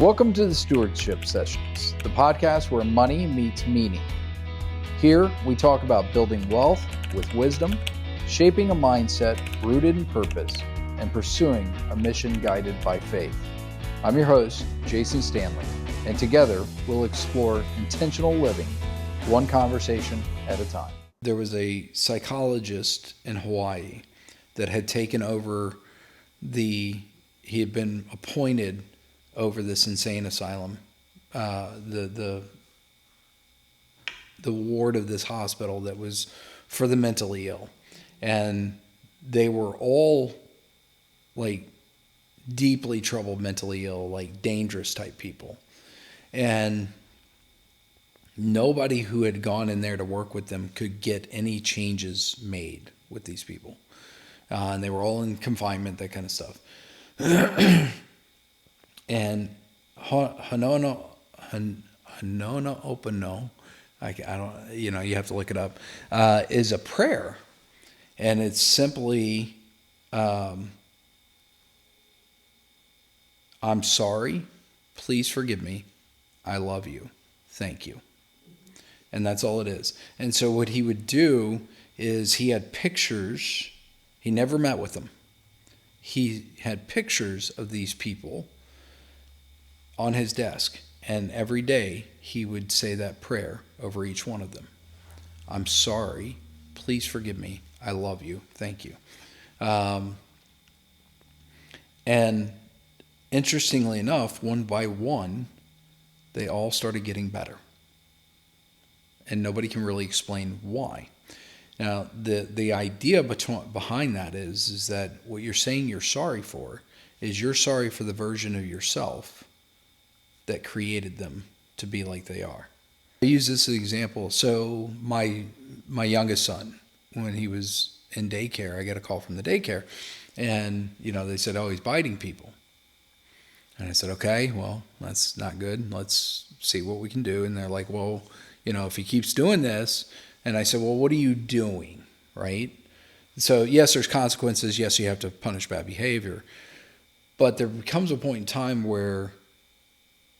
Welcome to the Stewardship Sessions, the podcast where money meets meaning. Here, we talk about building wealth with wisdom, shaping a mindset rooted in purpose, and pursuing a mission guided by faith. I'm your host, Jason Stanley, and together we'll explore intentional living, one conversation at a time. There was a psychologist in Hawaii that had taken over he had been appointed over this insane asylum, the ward of this hospital that was for the mentally ill. And they were all like deeply troubled, mentally ill, like dangerous type people. And nobody who had gone in there to work with them could get any changes made with these people. And they were all in confinement, that kind of stuff. And Hanona Opano, I don't, you have to look it up, is a prayer. And it's simply, I'm sorry, please forgive me, I love you, thank you. And that's all it is. And so what he would do is he had pictures. He never met with them. He had pictures of these people on his desk, and every day he would say that prayer over each one of them. I'm sorry, please forgive me, I love you, thank you. And interestingly enough, one by one, they all started getting better. And nobody can really explain why. Now, the idea behind that is that what you're saying you're sorry for is you're sorry for the version of yourself that created them to be like they are. I use this as an example. So my youngest son, when he was in daycare, I got a call from the daycare, and they said, oh, he's biting people. And I said, okay, well, that's not good. Let's see what we can do. And they're like, well, if he keeps doing this. And I said, well, what are you doing, right? So yes, there's consequences. Yes, you have to punish bad behavior. But there becomes a point in time where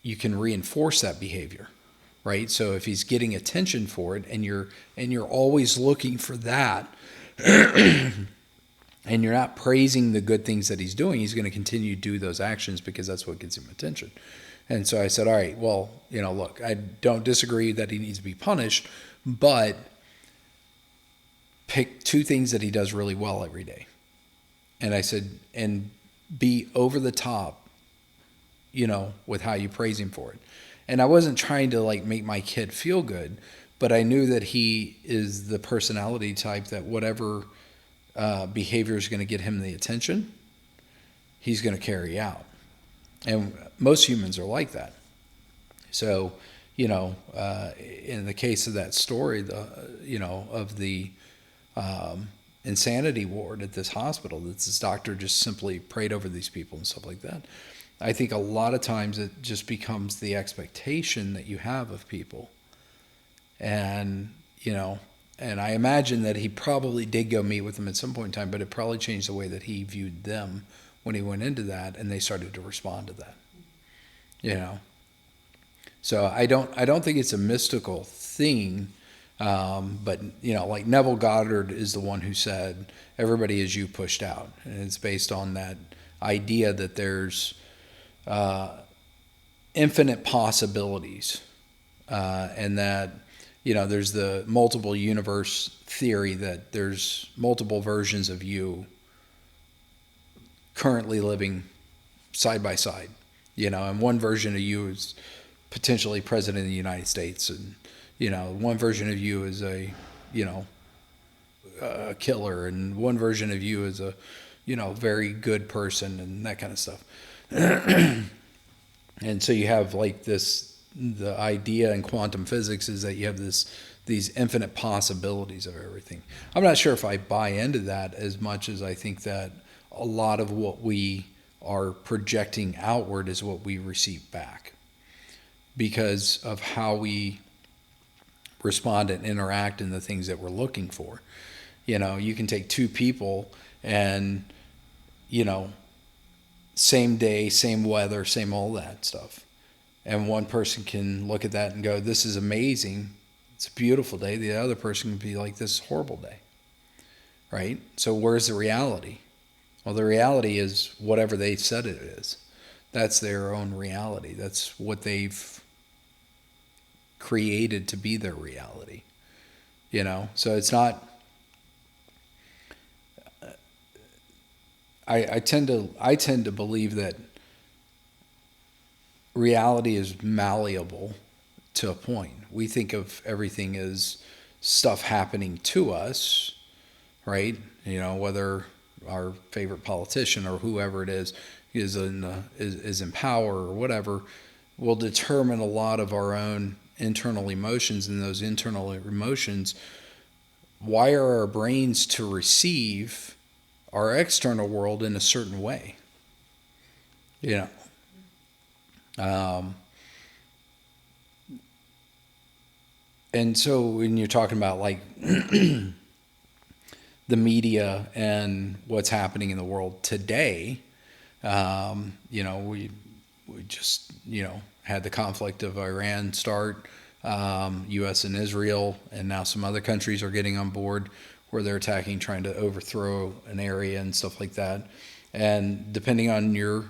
you can reinforce that behavior, right? So if he's getting attention for it, and you're always looking for that, and you're not praising the good things that he's doing, he's going to continue to do those actions because that's what gets him attention. And so I said, all right, well, look, I don't disagree that he needs to be punished, but pick two things that he does really well every day. And I said, and be over the top, with how you praise him for it. And I wasn't trying to make my kid feel good, but I knew that he is the personality type that whatever behavior is going to get him the attention, he's going to carry out. And most humans are like that. So, in the case of that story, of the insanity ward at this hospital, that this doctor just simply prayed over these people and stuff like that. I think a lot of times it just becomes the expectation that you have of people. And, and I imagine that he probably did go meet with them at some point in time, but it probably changed the way that he viewed them when he went into that, and they started to respond to that. So I don't think it's a mystical thing, but like Neville Goddard is the one who said, everybody is you pushed out. And it's based on that idea that there's infinite possibilities, and that there's the multiple universe theory, that there's multiple versions of you currently living side by side, and one version of you is potentially president of the United States, and one version of you is a killer, and one version of you is a very good person, and that kind of stuff. And so you have the idea in quantum physics is that you have these infinite possibilities of everything. I'm not sure if I buy into that as much as I think that a lot of what we are projecting outward is what we receive back, because of how we respond and interact in the things that we're looking for. You can take two people and, same day, same weather, same all that stuff. And one person can look at that and go, this is amazing. It's a beautiful day. The other person can be like, this is a horrible day. Right? So where's the reality? Well, the reality is whatever they said it is. That's their own reality. That's what they've created to be their reality. So it's not. I tend to believe that reality is malleable to a point. We think of everything as stuff happening to us, right? Whether our favorite politician or whoever it is in power or whatever, will determine a lot of our own internal emotions, and those internal emotions wire our brains to receive our external world in a certain way. And so when you're talking about like the media and what's happening in the world today, we just had the conflict of Iran start, U.S. and Israel, and now some other countries are getting on board where they're attacking, trying to overthrow an area and stuff like that. And depending on your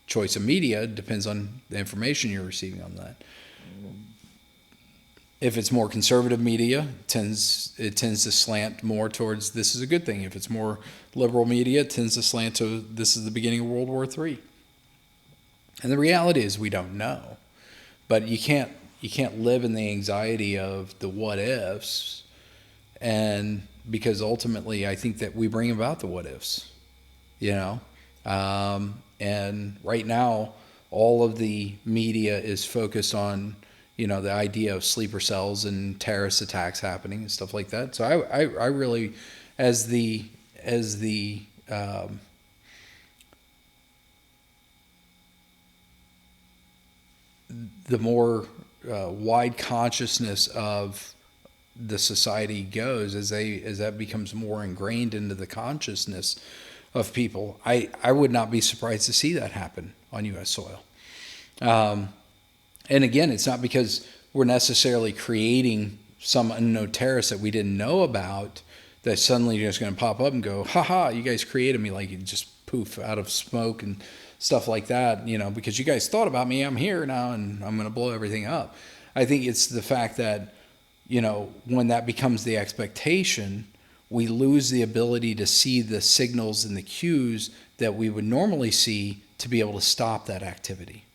choice of media, depends on the information you're receiving on that. If it's more conservative media, it tends to slant more towards this is a good thing. If it's more liberal media, it tends to slant to this is the beginning of World War III. And the reality is we don't know. But you can't live in the anxiety of the what ifs, and because ultimately I think that we bring about the what ifs. And right now all of the media is focused on the idea of sleeper cells and terrorist attacks happening and stuff like that. So I really, as the more wide consciousness of the society goes, as that becomes more ingrained into the consciousness of people, I would not be surprised to see that happen on U.S. soil. And again, it's not because we're necessarily creating some unknown terrorist that we didn't know about that suddenly you're just going to pop up and go, haha, you guys created me, like it just poof out of smoke and stuff like that, because you guys thought about me, I'm here now and I'm going to blow everything up. I think it's the fact that, when that becomes the expectation, we lose the ability to see the signals and the cues that we would normally see to be able to stop that activity,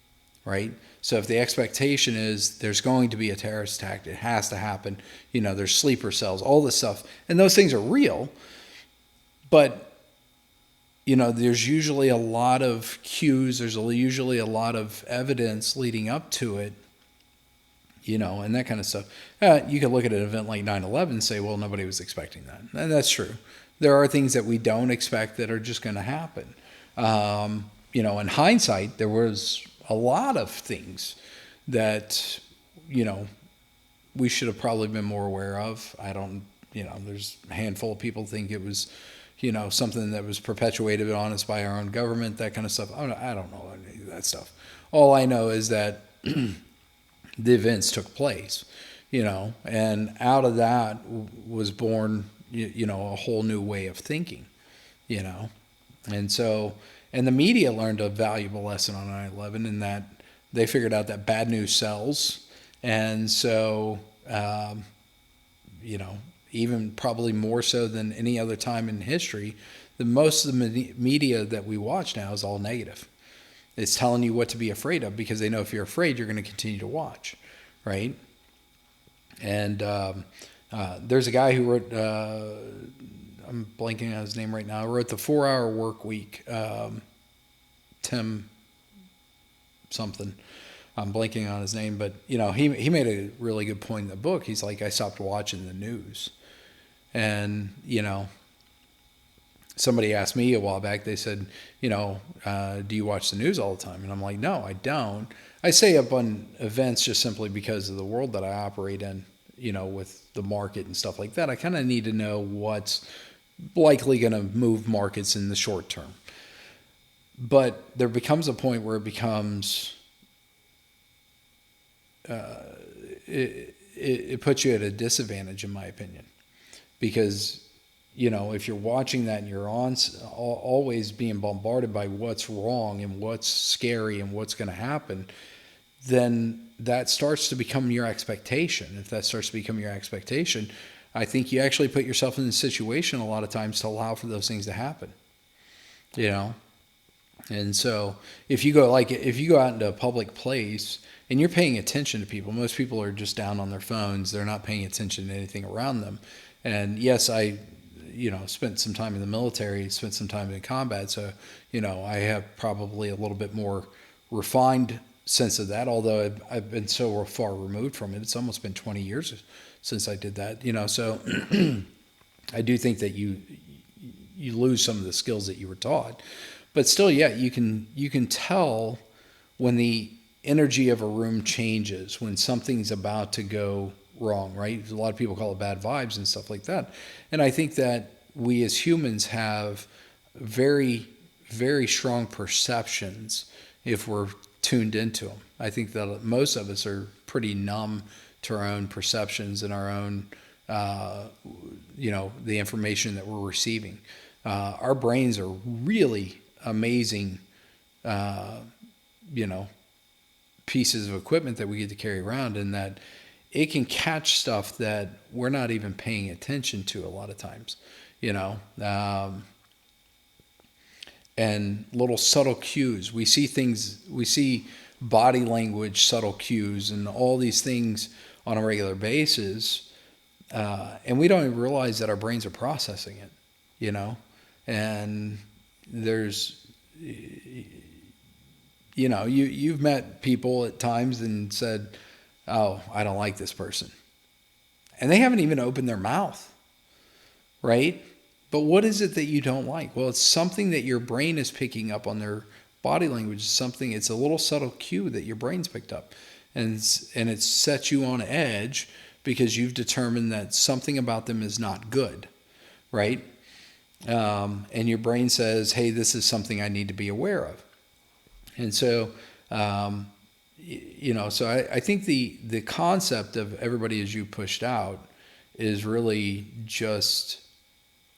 right? So if the expectation is there's going to be a terrorist attack, it has to happen, there's sleeper cells, all this stuff, and those things are real, but, there's usually a lot of cues, there's usually a lot of evidence leading up to it, and that kind of stuff. You could look at an event like 9/11 and say, well, nobody was expecting that. And that's true. There are things that we don't expect that are just going to happen. In hindsight, there was a lot of things that, we should have probably been more aware of. There's a handful of people think it was, something that was perpetuated on us by our own government, that kind of stuff. I don't know any of that stuff. All I know is that the events took place, and out of that was born, a whole new way of thinking, and so, and the media learned a valuable lesson on 9/11 in that they figured out that bad news sells, and so, even probably more so than any other time in history, most of the media that we watch now is all negative. It's telling you what to be afraid of because they know if you're afraid, you're going to continue to watch, right? And there's a guy who wrote, I'm blanking on his name right now, wrote the 4-Hour Work Week, Tim something. I'm blanking on his name, but he made a really good point in the book. He's like, I stopped watching the news. And, somebody asked me a while back, they said, do you watch the news all the time? And I'm like, no, I don't. I stay up on events just simply because of the world that I operate in, with the market and stuff like that. I kind of need to know what's likely going to move markets in the short term. But there becomes a point where it becomes it puts you at a disadvantage, in my opinion, because if you're watching that and you're always being bombarded by what's wrong and what's scary and what's going to happen, then that starts to become your expectation. If that starts to become your expectation, I think you actually put yourself in a situation a lot of times to allow for those things to happen. And so if you go out into a public place and you're paying attention to people, most people are just down on their phones. They're not paying attention to anything around them. And yes, I spent some time in the military, spent some time in combat. So, I have probably a little bit more refined sense of that, although I've been so far removed from it. It's almost been 20 years since I did that, so I do think that you lose some of the skills that you were taught. But still, yeah, you can tell when the energy of a room changes, when something's about to go wrong, right? A lot of people call it bad vibes and stuff like that. And I think that we as humans have very, very strong perceptions if we're tuned into them. I think that most of us are pretty numb to our own perceptions and our own, the information that we're receiving. Our brains are really amazing, pieces of equipment that we get to carry around, and that it can catch stuff that we're not even paying attention to a lot of times, and little subtle cues. We see body language, subtle cues, and all these things on a regular basis, and we don't even realize that our brains are processing it, and there's, you've met people at times and said, oh, I don't like this person. And they haven't even opened their mouth, right? But what is it that you don't like? Well, it's something that your brain is picking up on their body language. It's a little subtle cue that your brain's picked up. And it's set you on edge because you've determined that something about them is not good, right? And your brain says, hey, this is something I need to be aware of. And so, so I think the concept of everybody as you pushed out is really just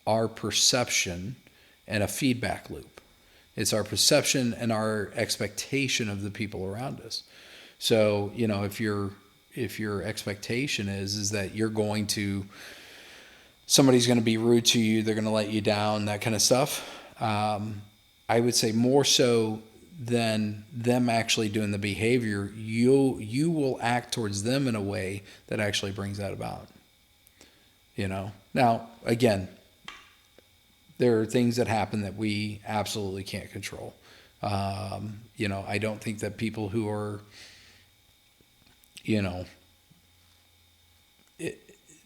our perception and a feedback loop. It's our perception and our expectation of the people around us. So, if your expectation is that somebody's going to be rude to you, they're going to let you down, that kind of stuff, I would say more so than them actually doing the behavior, you will act towards them in a way that actually brings that about. Now, again, there are things that happen that we absolutely can't control. I don't think that people who are,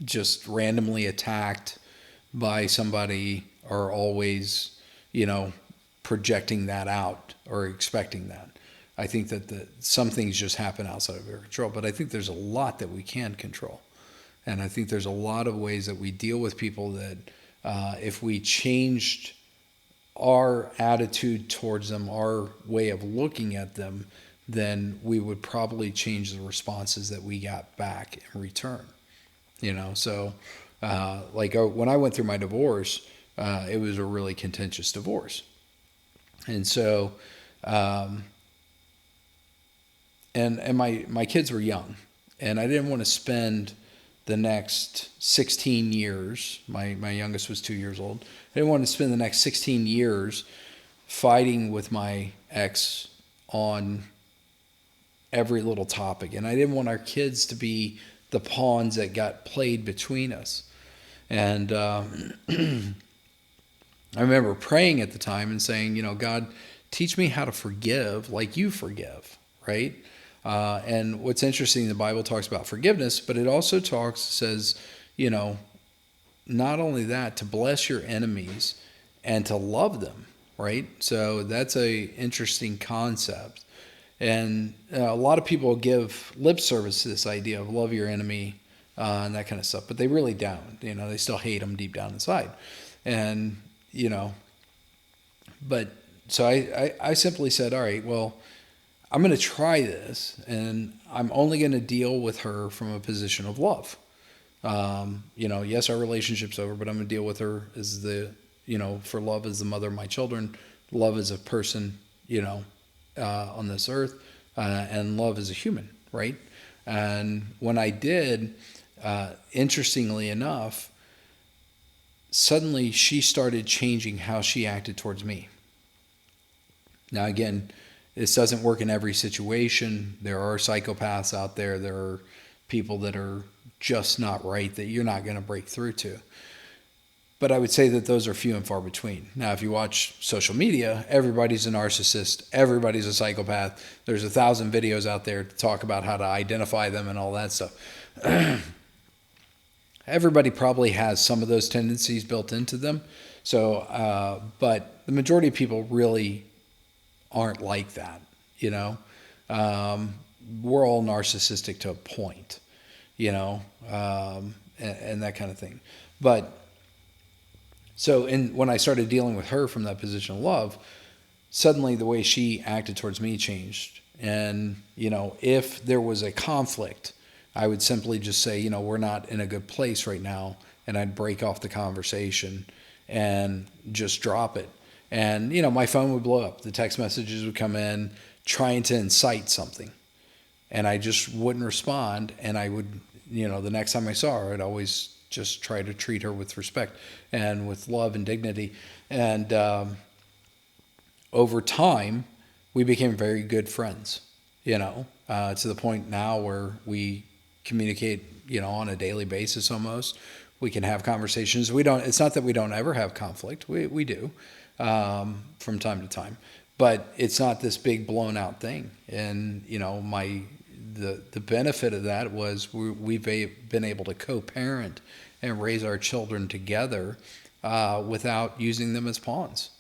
just randomly attacked by somebody are always, projecting that out or expecting that. I think that some things just happen outside of our control, but I think there's a lot that we can control. And I think there's a lot of ways that we deal with people that if we changed our attitude towards them, our way of looking at them, then we would probably change the responses that we got back in return. So when I went through my divorce, it was a really contentious divorce. And so, and my kids were young, and I didn't want to spend the next 16 years, my youngest was 2 years old, I didn't want to spend the next 16 years fighting with my ex on every little topic. And I didn't want our kids to be the pawns that got played between us. And I remember praying at the time and saying, God, teach me how to forgive like you forgive, right? And what's interesting, the Bible talks about forgiveness, but it also says, not only that, to bless your enemies and to love them, right? So that's a interesting concept. And a lot of people give lip service to this idea of love your enemy and that kind of stuff, but they really don't. They still hate them deep down inside. And, but so I simply said, all right, well, I'm going to try this, and I'm only going to deal with her from a position of love. Yes, our relationship's over, but I'm going to deal with her as for love as the mother of my children, love as a person, on this earth, and love as a human, right? And when I did, interestingly enough, suddenly she started changing how she acted towards me. Now, again, this doesn't work in every situation. There are psychopaths out there. There are people that are just not right that you're not going to break through to. But I would say that those are few and far between. Now, if you watch social media, everybody's a narcissist. Everybody's a psychopath. There's 1,000 videos out there to talk about how to identify them and all that stuff. Everybody probably has some of those tendencies built into them. So, but the majority of people really aren't like that, We're all narcissistic to a point, and that kind of thing. But so when I started dealing with her from that position of love, suddenly the way she acted towards me changed. And, if there was a conflict, I would simply just say, we're not in a good place right now. And I'd break off the conversation and just drop it. And, my phone would blow up. The text messages would come in trying to incite something. And I just wouldn't respond. And I would, the next time I saw her, I'd always just try to treat her with respect and with love and dignity. And over time, we became very good friends, to the point now where we communicate, on a daily basis almost. We can have conversations. It's not that we don't ever have conflict. We do from time to time. But it's not this big blown out thing. And, the benefit of that was we've been able to co-parent and raise our children together without using them as pawns.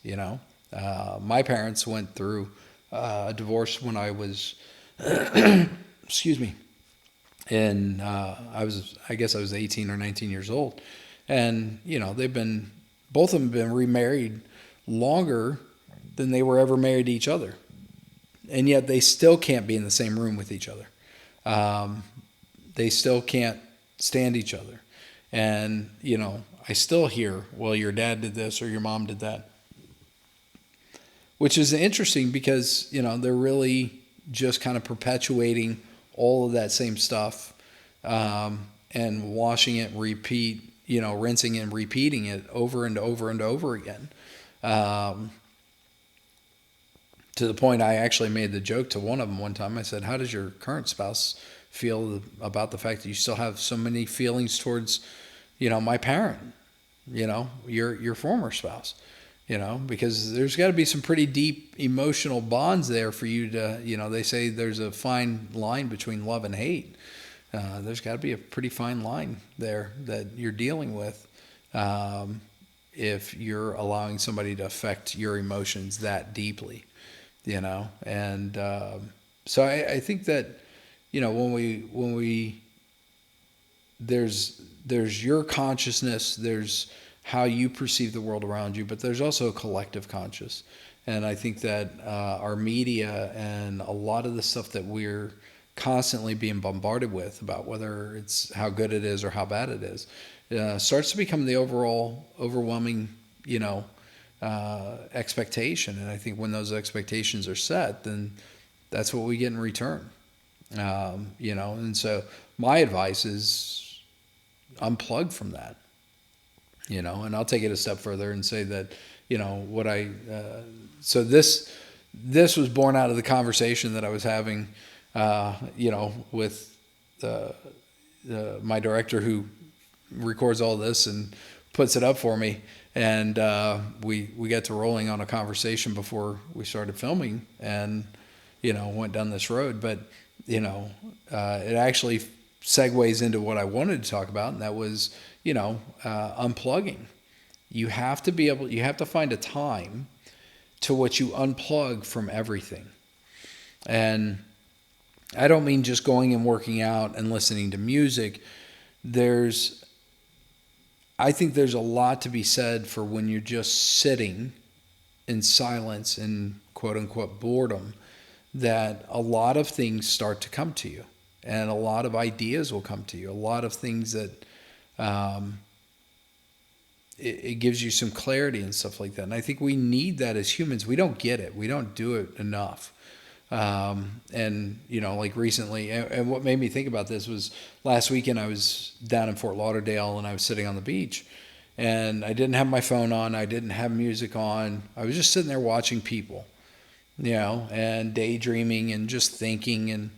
My parents went through a divorce when I was, excuse me, and I guess I was 18 or 19 years old, and both of them have been remarried longer than they were ever married to each other, and yet they still can't be in the same room with each other. They still can't stand each other. And, I still hear, well, your dad did this or your mom did that. Which is interesting because, they're really just kind of perpetuating all of that same stuff and washing it, rinsing and repeating it over and over and over again. To the point I actually made the joke to one of them one time. I said, how does your current spouse feel about the fact that you still have so many feelings towards, my parent, your former spouse, because there's got to be some pretty deep emotional bonds there for you to, they say there's a fine line between love and hate. There's got to be a pretty fine line there that you're dealing with if you're allowing somebody to affect your emotions that deeply. And so I think that, when we there's your consciousness, there's how you perceive the world around you, but there's also a collective conscious. And I think that our media and a lot of the stuff that we're constantly being bombarded with about whether it's how good it is or how bad it is, starts to become the overwhelming, expectation. And I think when those expectations are set, then that's what we get in return. And so my advice is unplug from that, and I'll take it a step further and say that, so this was born out of the conversation that I was having, with my director who records all this and puts it up for me. And we got to rolling on a conversation before we started filming and, went down this road. But, it actually segues into what I wanted to talk about, and that was, unplugging. You have to find a time to which you unplug from everything. And I don't mean just going and working out and listening to music. I think there's a lot to be said for when you're just sitting in silence and quote unquote boredom, that a lot of things start to come to you, and a lot of ideas will come to you, a lot of things that it gives you some clarity and stuff like that. And I think we need that as humans. We don't get it. We don't do it enough. And, like recently, and what made me think about this was last weekend I was down in Fort Lauderdale and I was sitting on the beach and I didn't have my phone on. I didn't have music on. I was just sitting there watching people, and daydreaming and just thinking and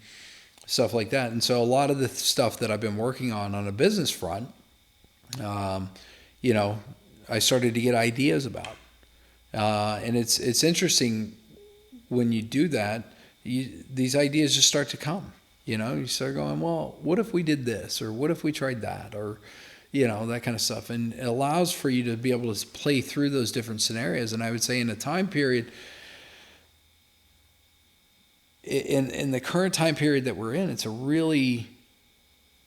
stuff like that. And so a lot of the stuff that I've been working on a business front, I started to get ideas about. And it's interesting when you do that, these ideas just start to come. You start going, well, what if we did this? Or what if we tried that? Or, that kind of stuff. And it allows for you to be able to play through those different scenarios. And I would say in a time period, in the current time period that we're in, it's a really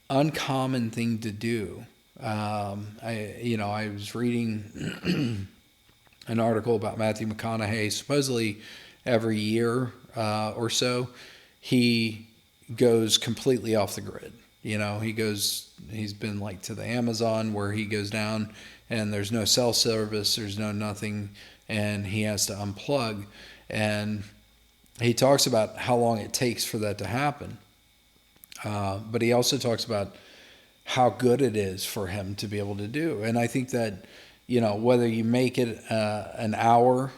uncommon thing to do. I was reading an article about Matthew McConaughey. Supposedly every year or so, he goes completely off the grid. He's been like to the Amazon where he goes down and there's no cell service, there's no nothing, and he has to unplug. And he talks about how long it takes for that to happen. But he also talks about how good it is for him to be able to do. And I think that, whether you make it an hour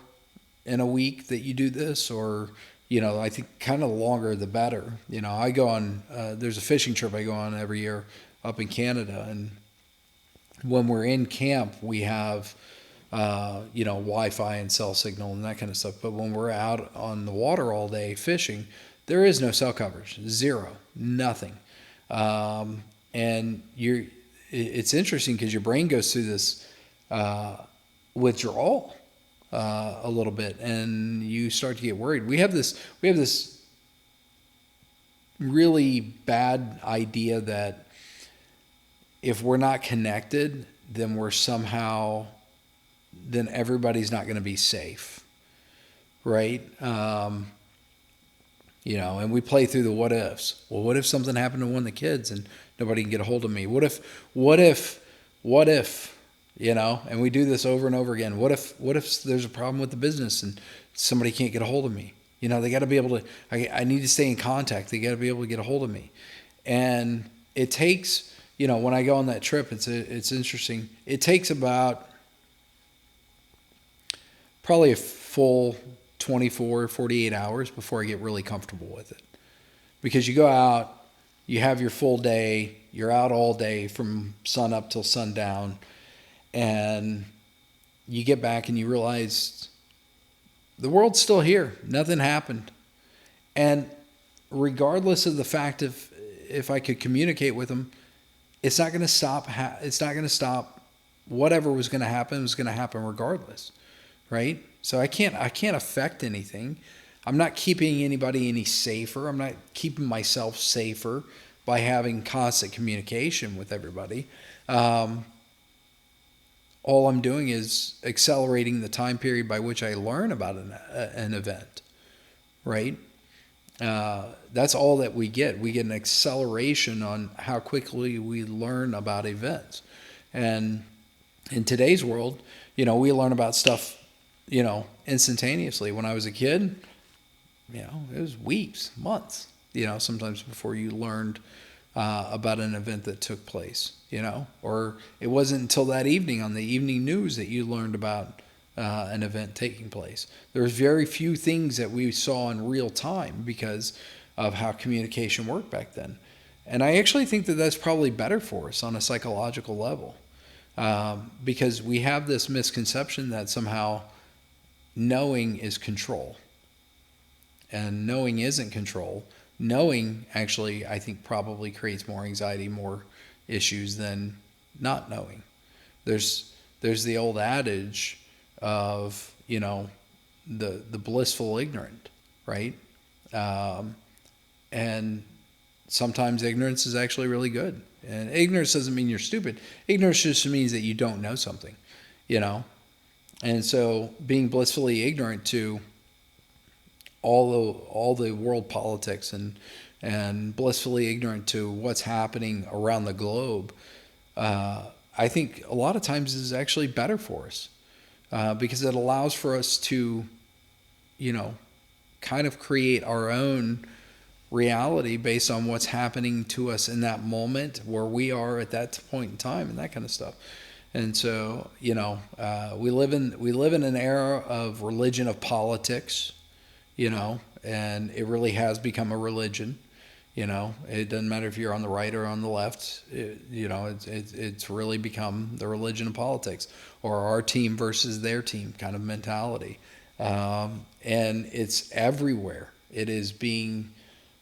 in a week that you do this, or, I think kind of the longer the better. I go on, there's a fishing trip I go on every year up in Canada. And when we're in camp, we have, Wi-Fi and cell signal and that kind of stuff. But when we're out on the water all day fishing, there is no cell coverage, zero, nothing. And it's interesting because your brain goes through this withdrawal a little bit, and you start to get worried. We have this really bad idea that if we're not connected, then then everybody's not going to be safe, right? And we play through the what ifs. Well, what if something happened to one of the kids and nobody can get a hold of me? What if, and we do this over and over again. What if there's a problem with the business and somebody can't get a hold of me? They got to be able to, I need to stay in contact. They got to be able to get a hold of me. And it takes, when I go on that trip, it's interesting. It takes about probably a full 24, 48 hours before I get really comfortable with it. Because you go out, you have your full day, you're out all day from sun up till sundown, and you get back and you realize the world's still here. Nothing happened. And regardless of the fact if I could communicate with them, it's not going to stop. It's not going to stop. Whatever was going to happen was going to happen regardless. Right? So I can't affect anything. I'm not keeping anybody any safer. I'm not keeping myself safer by having constant communication with everybody. All I'm doing is accelerating the time period by which I learn about an event, right? That's all that we get. We get an acceleration on how quickly we learn about events. And in today's world, we learn about stuff instantaneously. When I was a kid, it was weeks, months, sometimes before you learned about an event that took place, or it wasn't until that evening on the evening news that you learned about an event taking place. There was very few things that we saw in real time because of how communication worked back then. And I actually think that that's probably better for us on a psychological level, because we have this misconception that somehow knowing is control. And knowing isn't control. Knowing, actually, I think probably creates more anxiety, more issues than not knowing. There's the old adage of, the blissful ignorant, right? And sometimes ignorance is actually really good. And ignorance doesn't mean you're stupid. Ignorance just means that you don't know something, And so being blissfully ignorant to all the world politics and blissfully ignorant to what's happening around the globe, I think a lot of times is actually better for us, because it allows for us to, kind of create our own reality based on what's happening to us in that moment where we are at that point in time and that kind of stuff. And so, we live in an era of religion of politics, and it really has become a religion. It doesn't matter if you're on the right or on the left. It's really become the religion of politics, or our team versus their team kind of mentality. And it's everywhere. It is being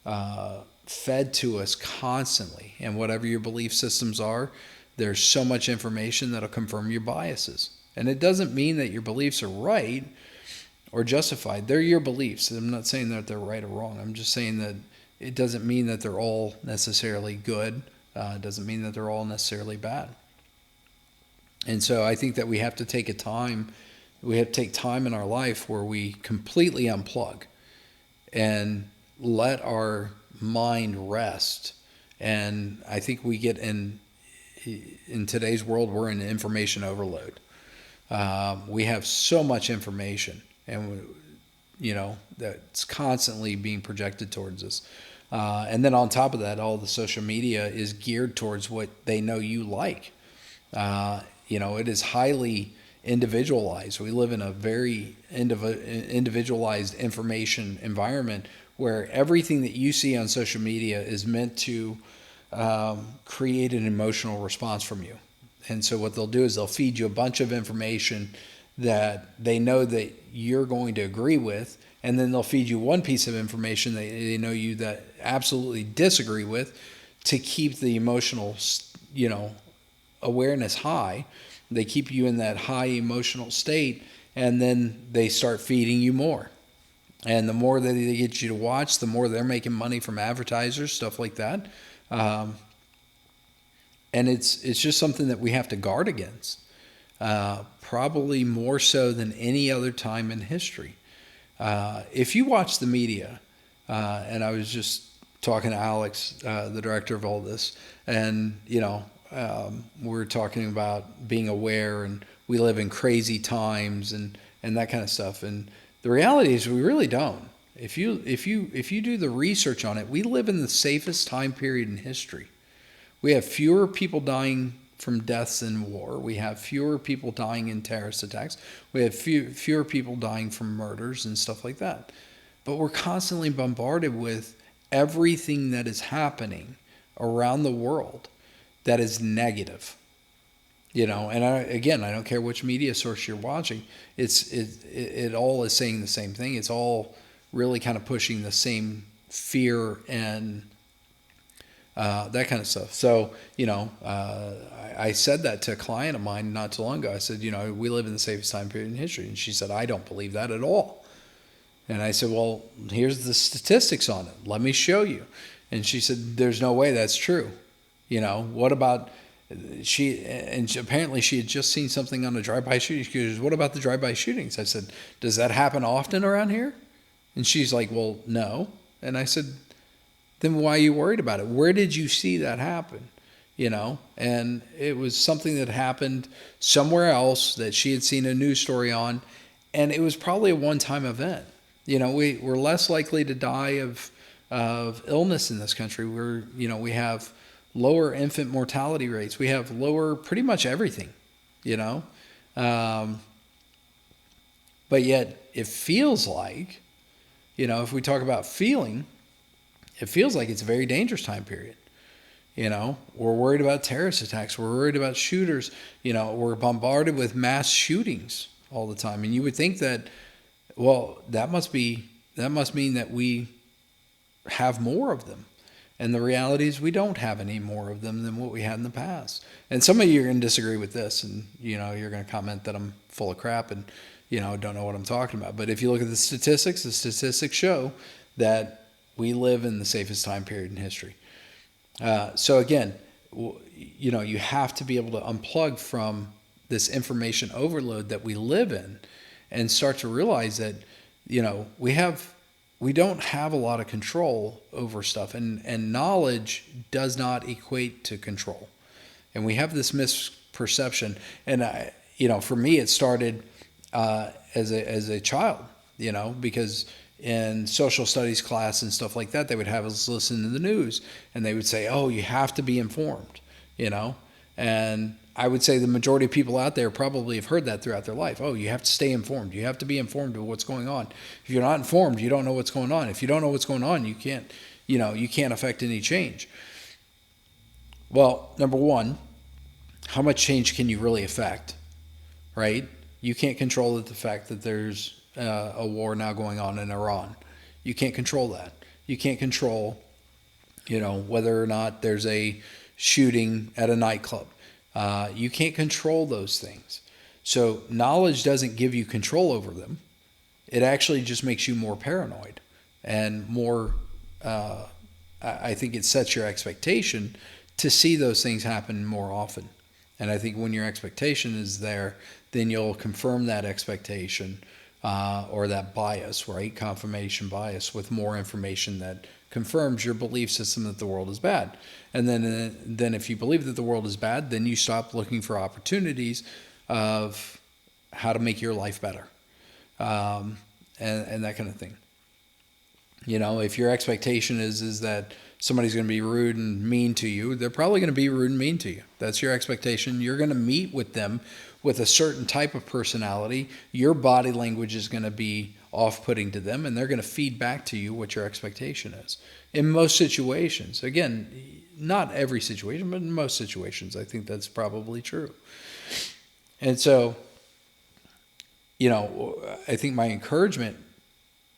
fed to us constantly. And whatever your belief systems are, there's so much information that'll confirm your biases. And it doesn't mean that your beliefs are right or justified. They're your beliefs. I'm not saying that they're right or wrong. I'm just saying that it doesn't mean that they're all necessarily good. It doesn't mean that they're all necessarily bad. And so I think that we have to take time in our life where we completely unplug and let our mind rest. And I think we get in today's world, we're in information overload. We have so much information, and that's constantly being projected towards us. And then on top of that, all the social media is geared towards what they know you like. It is highly individualized. We live in a very individualized information environment where everything that you see on social media is meant to create an emotional response from you. And so what they'll do is they'll feed you a bunch of information that they know that you're going to agree with, and then they'll feed you one piece of information that they know you that absolutely disagree with, to keep the emotional, awareness high. They keep you in that high emotional state, and then they start feeding you more. And the more that they get you to watch, the more they're making money from advertisers, stuff like that. And it's just something that we have to guard against, probably more so than any other time in history. If you watch the media, and I was just talking to Alex, the director of all this, and we're talking about being aware, and we live in crazy times and that kind of stuff. And the reality is we really don't. If you do the research on it, we live in the safest time period in history. We have fewer people dying from deaths in war. We have fewer people dying in terrorist attacks. We have fewer people dying from murders and stuff like that. But we're constantly bombarded with everything that is happening around the world that is negative. And I don't care which media source you're watching. It all is saying the same thing. It's all really kind of pushing the same fear and that kind of stuff. So, I said that to a client of mine not too long ago. I said, we live in the safest time period in history. And she said, I don't believe that at all. And I said, well, here's the statistics on it. Let me show you. And she said, there's no way that's true. What about apparently she had just seen something on a drive-by shooting. She goes, what about the drive-by shootings? I said, does that happen often around here? And she's like, well, no. And I said, then why are you worried about it? Where did you see that happen? And it was something that happened somewhere else that she had seen a news story on, and it was probably a one-time event. We're less likely to die of illness in this country. We have lower infant mortality rates. We have lower pretty much everything, but yet it feels like, if we talk about feeling, it feels like it's a very dangerous time period. We're worried about terrorist attacks. We're worried about shooters. We're bombarded with mass shootings all the time. And you would think that, well, that must mean that we have more of them. And the reality is we don't have any more of them than what we had in the past. And some of you are going to disagree with this, and you're going to comment that I'm full of crap and don't know what I'm talking about. But if you look at the statistics show that we live in the safest time period in history. So again, you have to be able to unplug from this information overload that we live in and start to realize that, we have we don't have a lot of control over stuff, and knowledge does not equate to control. And we have this misperception. And for me, it started as a child, because in social studies class and stuff like that, they would have us listen to the news, and they would say, "Oh, you have to be informed," And I would say the majority of people out there probably have heard that throughout their life. Oh, you have to stay informed. You have to be informed of what's going on. If you're not informed, you don't know what's going on. If you don't know what's going on, you can't affect any change. Well, number one, how much change can you really affect, right? You can't control the fact that there's a war now going on in Iran. You can't control that. You can't control, whether or not there's a shooting at a nightclub. You can't control those things. So knowledge doesn't give you control over them. It actually just makes you more paranoid and more, I think it sets your expectation to see those things happen more often. And I think when your expectation is there, then you'll confirm that expectation or that bias, right? Confirmation bias with more information that confirms your belief system that the world is bad. And then if you believe that the world is bad, then you stop looking for opportunities of how to make your life better and that kind of thing. If your expectation is that somebody's going to be rude and mean to you, they're probably going to be rude and mean to you. That's your expectation. You're going to meet with them with a certain type of personality. Your body language is going to be off-putting to them, and they're going to feed back to you what your expectation is. In most situations, again, not every situation, but in most situations, I think that's probably true. And so, I think my encouragement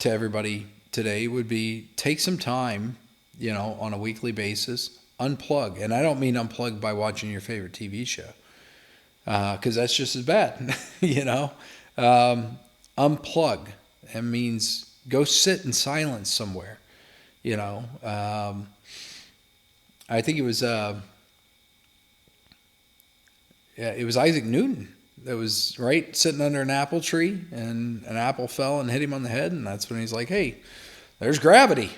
to everybody today would be take some time, on a weekly basis, unplug. And I don't mean unplug by watching your favorite TV show, because that's just as bad, unplug. It means go sit in silence somewhere, I think it was Isaac Newton that was right sitting under an apple tree, and an apple fell and hit him on the head, and that's when he's like, "Hey, there's gravity,"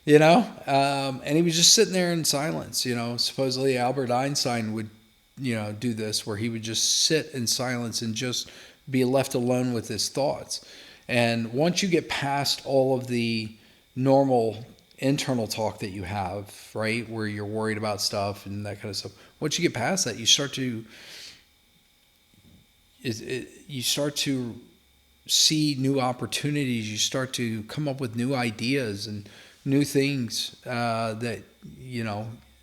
and he was just sitting there in silence. Supposedly Albert Einstein would do this, where he would just sit in silence and just be left alone with his thoughts. And once you get past all of the normal internal talk that you have, right, where you're worried about stuff and that kind of stuff, once you get past that, you start to see new opportunities. You start to come up with new ideas and new things that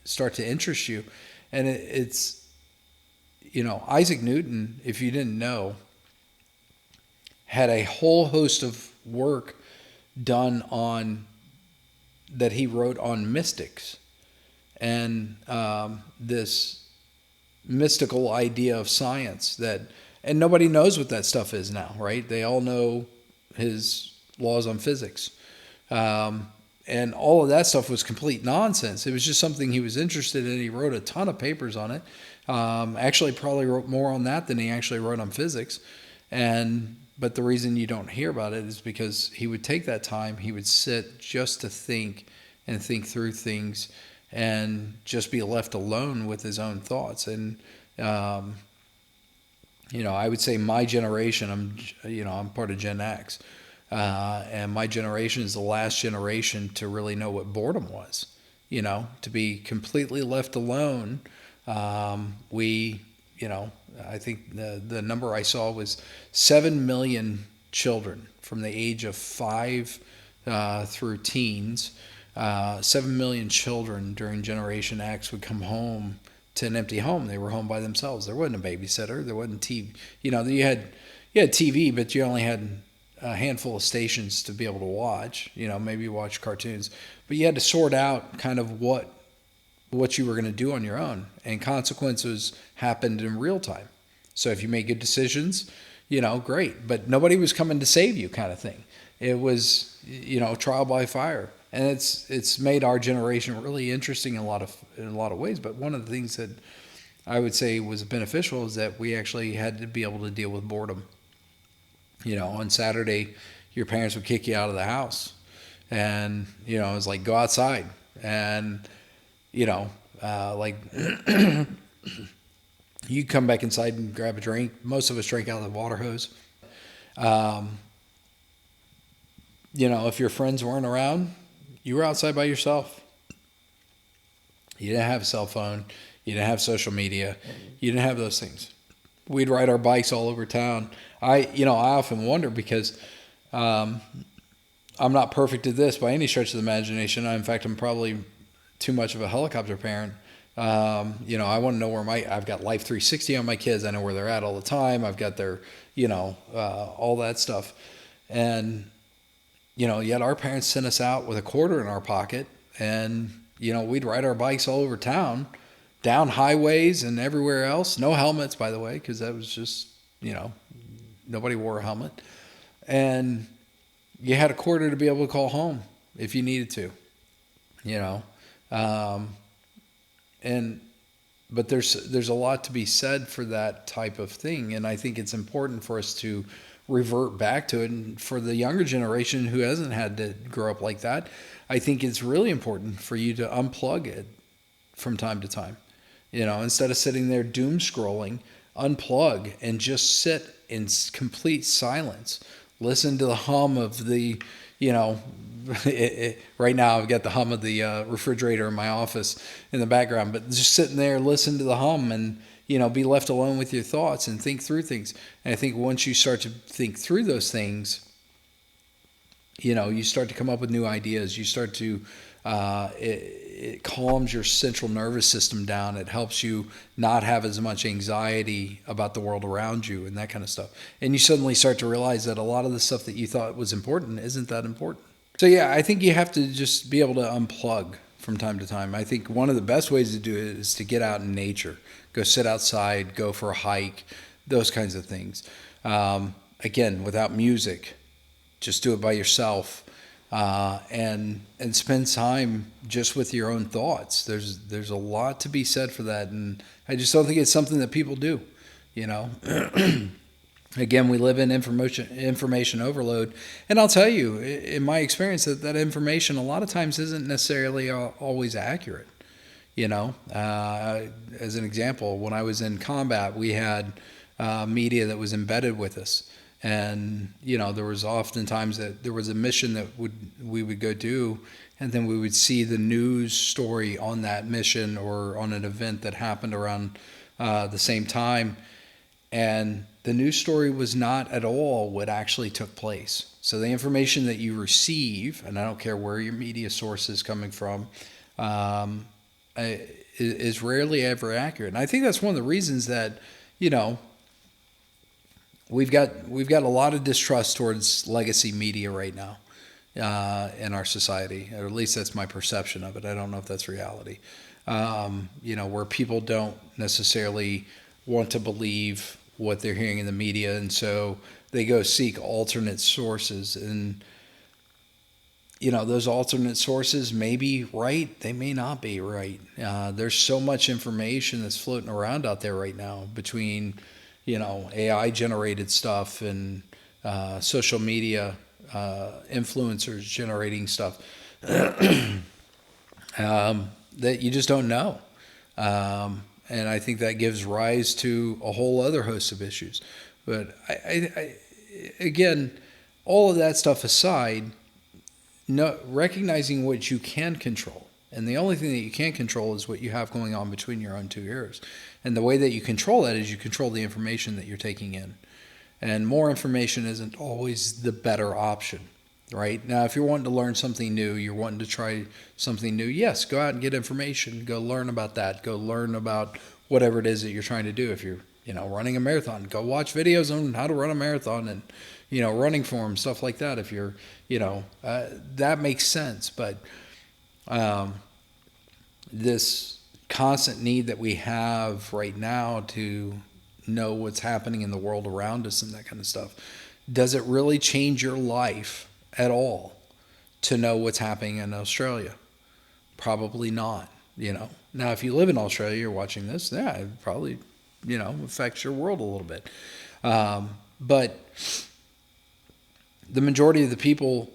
start to interest you. And it's Isaac Newton, if you didn't know, had a whole host of work done on that he wrote on mystics and this mystical idea of science and nobody knows what that stuff is now, right? They all know his laws on physics. And all of that stuff was complete nonsense. It was just something he was interested in. He wrote a ton of papers on it. Actually, probably wrote more on that than he actually wrote on physics. But the reason you don't hear about it is because he would take that time. He would sit just to think and think through things and just be left alone with his own thoughts. And, I would say my generation, I'm part of Gen X. And my generation is the last generation to really know what boredom was, to be completely left alone. I think the number I saw was 7 million children from the age of 5 through teens. 7 million children during Generation X would come home to an empty home. They were home by themselves. There wasn't a babysitter. There wasn't TV. You had TV, but you only had a handful of stations to be able to watch. Maybe watch cartoons, but you had to sort out kind of what you were going to do on your own, and consequences happened in real time. So if you made good decisions, great, but nobody was coming to save you, kind of thing. It was, trial by fire, and it's made our generation really interesting in a lot of ways. But one of the things that I would say was beneficial is that we actually had to be able to deal with boredom. On Saturday, your parents would kick you out of the house. And, I was like, go outside. And, like you come back inside and grab a drink. Most of us drank out of the water hose. Um, if your friends weren't around, you were outside by yourself. You didn't have a cell phone. You didn't have social media. You didn't have those things. We'd ride our bikes all over town. I often wonder because I'm not perfect at this by any stretch of the imagination. In fact, I'm probably too much of a helicopter parent. I want to know where I've got Life 360 on my kids. I know where they're at all the time. I've got their, all that stuff. And, yet our parents sent us out with a quarter in our pocket and, we'd ride our bikes all over town, down highways and everywhere else. No helmets, by the way, because that was just, nobody wore a helmet. And you had a quarter to be able to call home if you needed to, but there's a lot to be said for that type of thing. And I think it's important for us to revert back to it. And for the younger generation who hasn't had to grow up like that, I think it's really important for you to unplug it from time to time. Instead of sitting there doom scrolling, unplug and just sit in complete silence. Listen to the hum of the, right now I've got the hum of the refrigerator in my office in the background, but just sitting there, listen to the hum and, be left alone with your thoughts and think through things. And I think once you start to think through those things, you start to come up with new ideas. You start to, it calms your central nervous system down. It helps you not have as much anxiety about the world around you and that kind of stuff. And you suddenly start to realize that a lot of the stuff that you thought was important isn't that important. So yeah, I think you have to just be able to unplug from time to time. I think one of the best ways to do it is to get out in nature. Go sit outside, go for a hike, those kinds of things. Again, without music, just do it by yourself. And spend time just with your own thoughts. There's a lot to be said for that, and I just don't think it's something that people do. Again, we live in information overload, and I'll tell you, in my experience, that information a lot of times isn't necessarily always accurate. As an example, when I was in combat, we had media that was embedded with us. And, there was oftentimes that there was a mission that we would go do, and then we would see the news story on that mission or on an event that happened around the same time. And the news story was not at all what actually took place. So the information that you receive, and I don't care where your media source is coming from, is rarely ever accurate. And I think that's one of the reasons that, we've got a lot of distrust towards legacy media right now in our society, or at least that's my perception of it. I don't know if that's reality. Where people don't necessarily want to believe what they're hearing in the media, and so they go seek alternate sources. And those alternate sources may be right, they may not be right. There's so much information that's floating around out there right now between AI generated stuff and social media influencers generating stuff that you just don't know. And I think that gives rise to a whole other host of issues. But I again, all of that stuff aside, recognizing what you can control. And the only thing that you can't control is what you have going on between your own two ears. And the way that you control that is you control the information that you're taking in. And more information isn't always the better option, right? Now, if you're wanting to learn something new, you're wanting to try something new, yes, go out and get information. Go learn about that. Go learn about whatever it is that you're trying to do. If you're, running a marathon, go watch videos on how to run a marathon and, running forms, stuff like that. If you're, that makes sense. But this constant need that we have right now to know what's happening in the world around us and that kind of stuff, does it really change your life at all to know what's happening in Australia? Probably not. Now if you live in Australia, you're watching this, yeah, it probably affects your world a little bit, but the majority of the people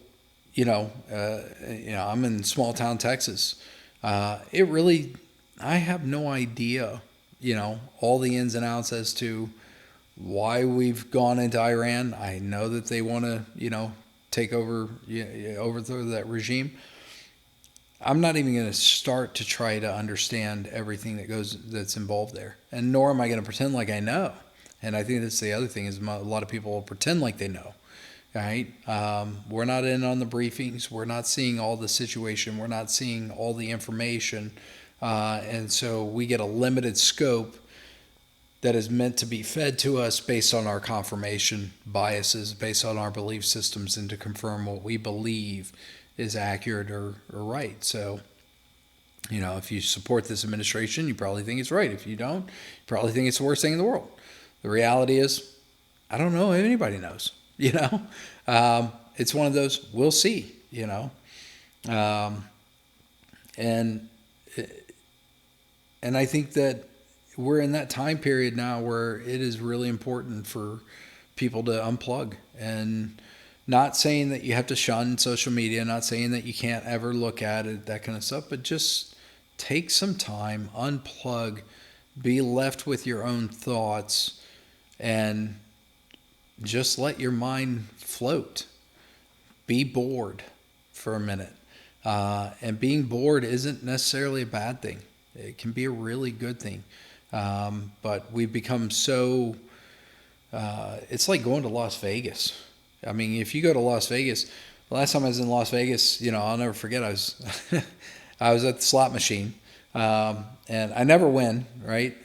I'm in small town Texas. It really, I have no idea, all the ins and outs as to why we've gone into Iran. I know that they want to, take over, overthrow that regime. I'm not even going to start to try to understand everything that's involved there, and nor am I going to pretend like I know. And I think that's the other thing is a lot of people will pretend like they know. Right? We're not in on the briefings. We're not seeing all the situation. We're not seeing all the information, and so we get a limited scope that is meant to be fed to us based on our confirmation biases, based on our belief systems, and to confirm what we believe is accurate or right. So, if you support this administration, you probably think it's right. If you don't, you probably think it's the worst thing in the world. The reality is, I don't know if anybody knows. It's one of those, we'll see, and I think that we're in that time period now where it is really important for people to unplug, and not saying that you have to shun social media, not saying that you can't ever look at it, that kind of stuff, but just take some time, unplug, be left with your own thoughts, and just let your mind float. Be bored for a minute. And being bored isn't necessarily a bad thing. It can be a really good thing. But we've become so, it's like going to Las Vegas. I mean, if you go to Las Vegas, the last time I was in Las Vegas, I'll never forget, I was I was at the slot machine. And I never win, right?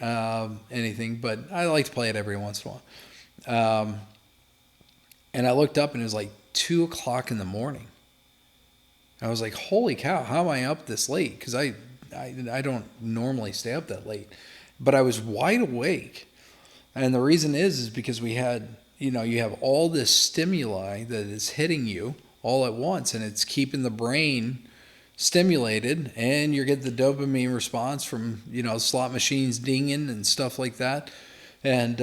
Anything, but I like to play it every once in a while. And I looked up and it was like 2:00 in the morning. I was like, holy cow, how am I up this late? Because I don't normally stay up that late. But I was wide awake. And the reason is because we had, you have all this stimuli that is hitting you all at once, and it's keeping the brain stimulated, and you get the dopamine response from, slot machines dinging and stuff like that. And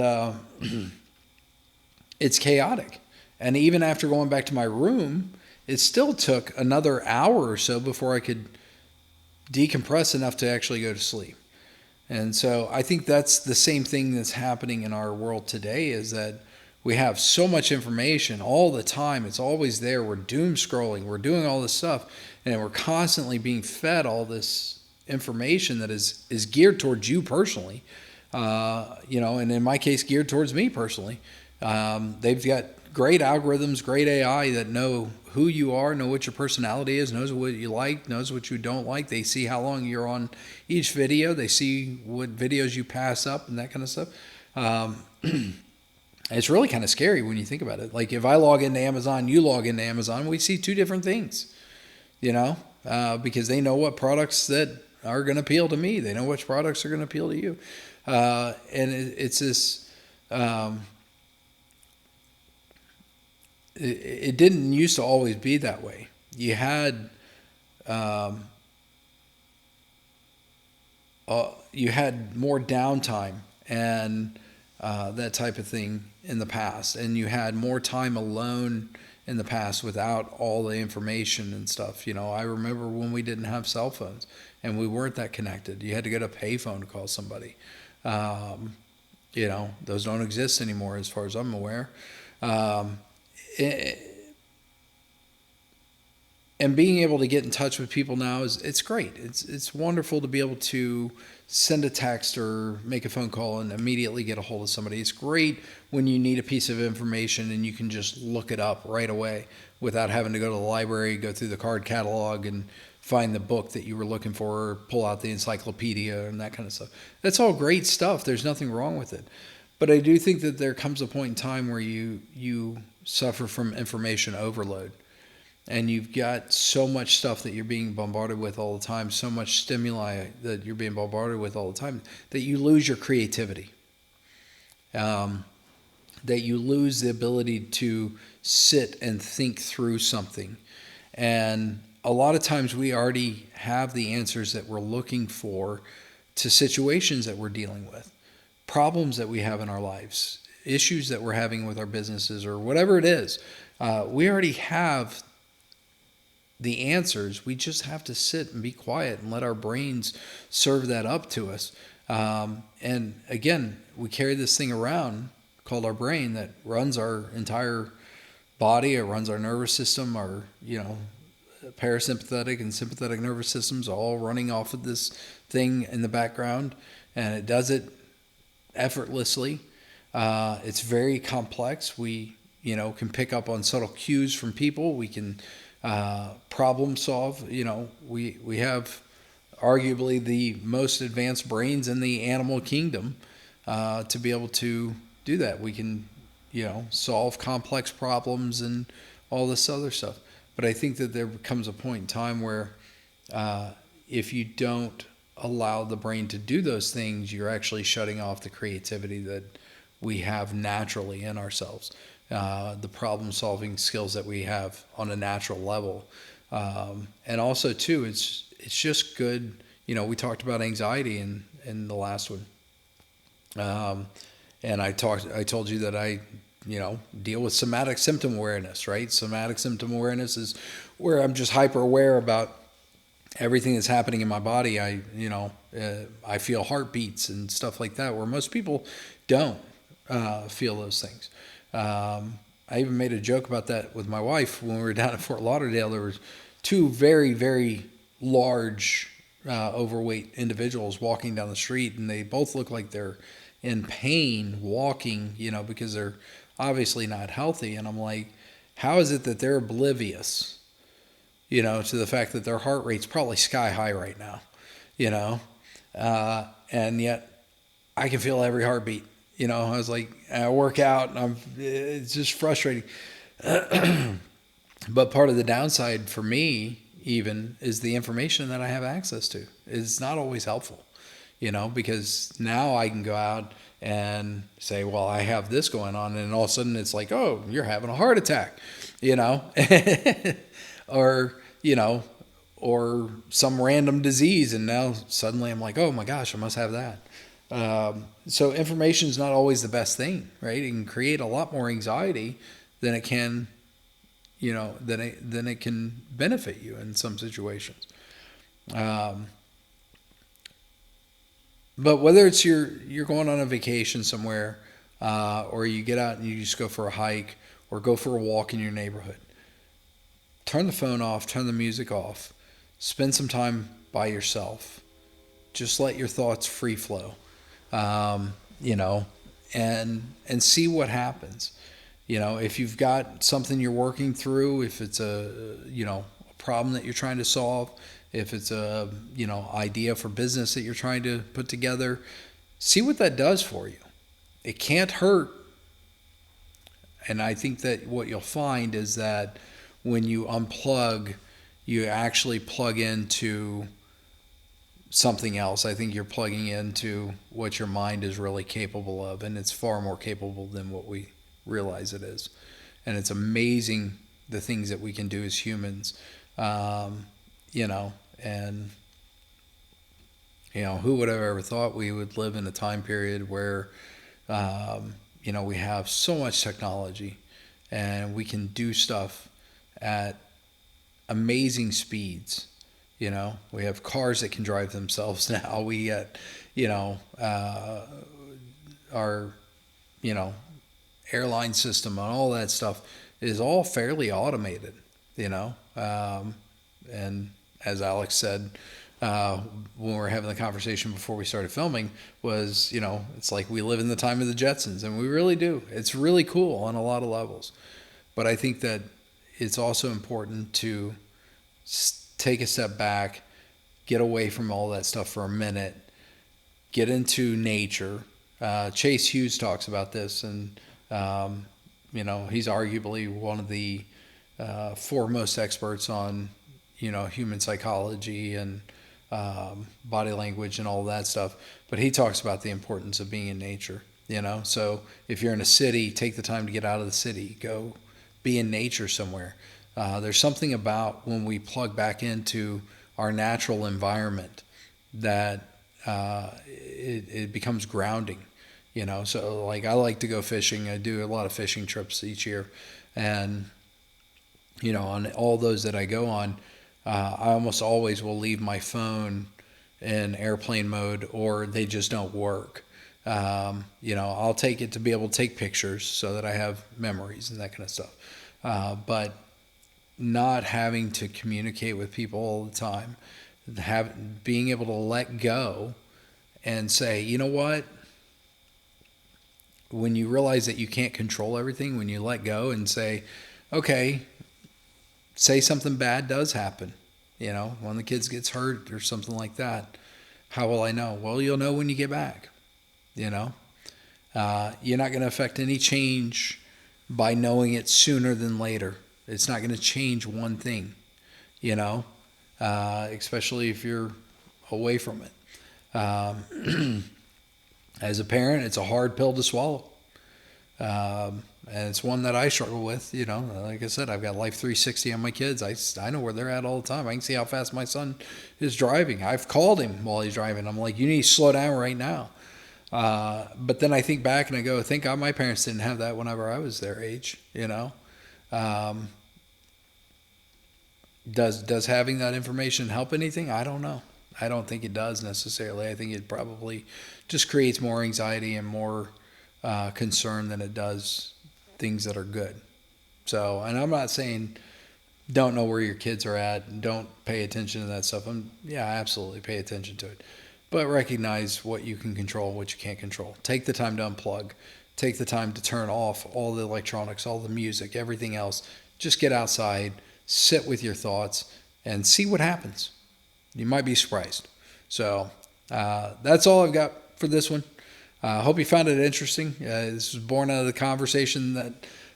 it's chaotic. And even after going back to my room, it still took another hour or so before I could decompress enough to actually go to sleep. And so I think that's the same thing that's happening in our world today, is that we have so much information all the time. It's always there. We're doom scrolling. We're doing all this stuff. And we're constantly being fed all this information that is geared towards you personally. And in my case, geared towards me personally. They've got great algorithms, great AI that know who you are, know what your personality is, knows what you like, knows what you don't like. They see how long you're on each video. They see what videos you pass up and that kind of stuff. It's really kind of scary when you think about it. Like if I log into Amazon, you log into Amazon, we see two different things, because they know what products that are going to appeal to me. They know which products are going to appeal to you. And it's this... It didn't used to always be that way. You had more downtime and that type of thing in the past, and you had more time alone in the past without all the information and stuff. I remember when we didn't have cell phones and we weren't that connected. You had to go to a payphone to call somebody. Those don't exist anymore as far as I'm aware. And being able to get in touch with people now it's great. It's wonderful to be able to send a text or make a phone call and immediately get a hold of somebody. It's great when you need a piece of information and you can just look it up right away without having to go to the library, go through the card catalog and find the book that you were looking for, or pull out the encyclopedia and that kind of stuff. That's all great stuff. There's nothing wrong with it. But I do think that there comes a point in time where you suffer from information overload. And you've got so much stuff that you're being bombarded with all the time, so much stimuli that you're being bombarded with all the time, that you lose your creativity. That you lose the ability to sit and think through something. And a lot of times we already have the answers that we're looking for to situations that we're dealing with, problems that we have in our lives, issues that we're having with our businesses, or whatever it is. We already have the answers. We just have to sit and be quiet and let our brains serve that up to us. And again, we carry this thing around called our brain that runs our entire body. It runs our nervous system, our, parasympathetic and sympathetic nervous systems all running off of this thing in the background. And it does it effortlessly. It's very complex. We, can pick up on subtle cues from people. We can problem solve. We have arguably the most advanced brains in the animal kingdom to be able to do that. We can, solve complex problems and all this other stuff. But I think that there becomes a point in time where if you don't allow the brain to do those things, you're actually shutting off the creativity that we have naturally in ourselves, the problem-solving skills that we have on a natural level. And also, too, it's just good. We talked about anxiety in the last one. And I told you that I deal with somatic symptom awareness, right? Somatic symptom awareness is where I'm just hyper aware about everything that's happening in my body. I feel heartbeats and stuff like that, where most people don't feel those things. I even made a joke about that with my wife when we were down at Fort Lauderdale. There was two very, very large, overweight individuals walking down the street, and they both look like they're in pain walking, because they're obviously not healthy. And I'm like, how is it that they're oblivious, to the fact that their heart rate's probably sky high right now, and yet I can feel every heartbeat. I was like, I work out and it's just frustrating. But part of the downside for me even is the information that I have access to. It's not always helpful, because now I can go out and say, well, I have this going on. And all of a sudden it's like, oh, you're having a heart attack, or some random disease. And now suddenly I'm like, oh my gosh, I must have that. So information is not always the best thing, right? It can create a lot more anxiety than it can, than it can benefit you in some situations. But whether it's you're going on a vacation somewhere, or you get out and you just go for a hike or go for a walk in your neighborhood, turn the phone off, turn the music off, spend some time by yourself. Just let your thoughts free flow, and see what happens. If you've got something you're working through, if it's a problem that you're trying to solve, if it's a, idea for business that you're trying to put together, see what that does for you. It can't hurt. And I think that what you'll find is that when you unplug, you actually plug into something else. I think you're plugging into what your mind is really capable of, and it's far more capable than what we realize it is. And it's amazing the things that we can do as humans. Who would have ever thought we would live in a time period where, we have so much technology and we can do stuff at amazing speeds. We have cars that can drive themselves now. We get, our, airline system and all that stuff is all fairly automated, and as Alex said, when we were having the conversation before we started filming, was, it's like we live in the time of the Jetsons, and we really do. It's really cool on a lot of levels. But I think that it's also important to take a step back, get away from all that stuff for a minute, get into nature. Chase Hughes talks about this, and he's arguably one of the foremost experts on human psychology and body language and all that stuff. But he talks about the importance of being in nature. So if you're in a city, take the time to get out of the city, go be in nature somewhere. There's something about when we plug back into our natural environment that it becomes grounding. So like I like to go fishing. I do a lot of fishing trips each year, and On all those that I go on, I almost always will leave my phone in airplane mode, or they just don't work. I'll take it to be able to take pictures so that I have memories and that kind of stuff. But not having to communicate with people all the time, being able to let go and say, you know what? When you realize that you can't control everything, when you let go and say, okay, say something bad does happen, when the kids gets hurt or something like that, how will I know? Well, you'll know when you get back. You're not going to affect any change by knowing it sooner than later. It's not going to change one thing, especially if you're away from it. As a parent, it's a hard pill to swallow. And it's one that I struggle with, like I said, I've got Life 360 on my kids. I know where they're at all the time. I can see how fast my son is driving. I've called him while he's driving. I'm like, you need to slow down right now. But then I think back and I go, thank God my parents didn't have that whenever I was their age, Does having that information help anything? I don't know. I don't think it does necessarily. I think it probably just creates more anxiety and more concern than it does things that are good. So, and I'm not saying don't know where your kids are at and don't pay attention to that stuff. Yeah, absolutely pay attention to it. But recognize what you can control, what you can't control. Take the time to unplug. Take the time to turn off all the electronics, all the music, everything else. Just get outside, sit with your thoughts, and see what happens. You might be surprised. So that's all I've got for this one. I hope you found it interesting. This was born out of the conversation that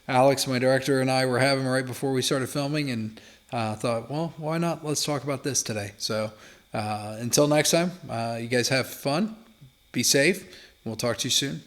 Alex, my director, and I were having right before we started filming, and thought, well, why not? Let's talk about this today. So until next time, you guys have fun. Be safe. We'll talk to you soon.